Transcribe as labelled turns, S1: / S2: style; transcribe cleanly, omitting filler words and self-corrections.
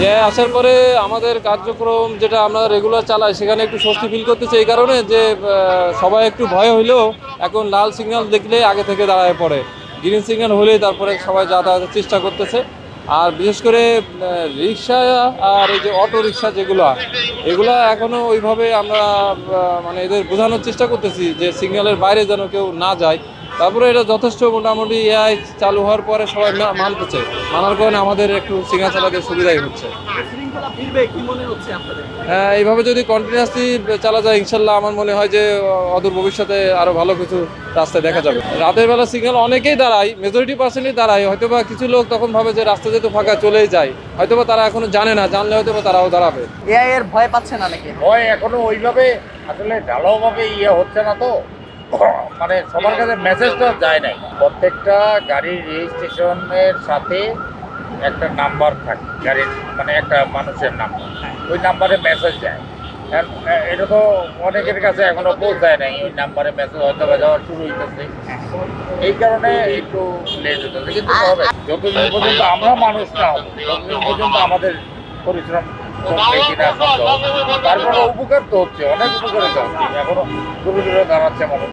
S1: আসার পরে আমাদের কার্যক্রম যেটা আমরা রেগুলার চালাই সেখানে একটু স্বস্তি ফিল করতেছে এই কারণে যে সবাই একটু ভয় হইলেও এখন লাল সিগন্যাল দেখলে আগে থেকে দাঁড়ায় পড়ে, গ্রিন সিগন্যাল হলেই তারপরে সবাই যাতায়াতের চেষ্টা করতেছে। আর বিশেষ করে রিক্সা আর এই যে অটো রিক্সা যেগুলো, এগুলা এখনও ওইভাবে আমরা মানে এদের বোঝানোর চেষ্টা করতেছি যে সিগন্যালের বাইরে যেন কেউ না যায়। তারপরে এটা যথেষ্ট মোটামুটি এআই চালু হওয়ার পরে সবাই মানতেছে, মানার কারণে আমাদের একটু সিগন্যাল চালাতে সুবিধাই হচ্ছে। হ্যাঁ, এইভাবে যদি কন্টিনিউয়াসলি চালা যায় ইনশাল্লাহ আমার মনে হয় যে অদূর ভবিষ্যতে আরো ভালো কিছু রাস্তায় দেখা যাবে। রাতের বেলা সিগন্যাল অনেকেই দাঁড়ায়, মেজরিটি পার্সেন্টই দাঁড়ায়, হয়তোবা কিছু লোক তখন ভাবে যে রাস্তা যেহেতু ফাঁকা চলেই যায়, হয়তোবা তারা এখনো জানে না, জানলে হয়তোবা তারাও দাঁড়াবে।
S2: এআই এর ভয় পাচ্ছে না নাকি?
S3: ভয় এখনো ওইভাবে আসলে ঢালাওভাবে হচ্ছে না তো, মানে সবার কাছে মেসেজটা যায় নাই। প্রত্যেকটা গাড়ির রেজিস্ট্রেশনের সাথে একটা নাম্বার থাকে গাড়ির, মানে একটা মানুষের নাম্বার, ওই নাম্বারে মেসেজ যায়। এটা তো অনেকের কাছে এখনো পৌঁছায় নাই, ওই নাম্বারে মেসেজ হয়তো বা যাওয়া শুরু হইতেছে, এই কারণে একটু লেট হতেছে। কিন্তু হবে, যতদিন পর্যন্ত আমরা মানুষ না হবো ততদিন পর্যন্ত আমাদের পরিশ্রম তারপরে উপকার তো হচ্ছে, অনেক উপকারিত হচ্ছে, এখনো দূরে দূরে দাঁড়াচ্ছে মানুষ।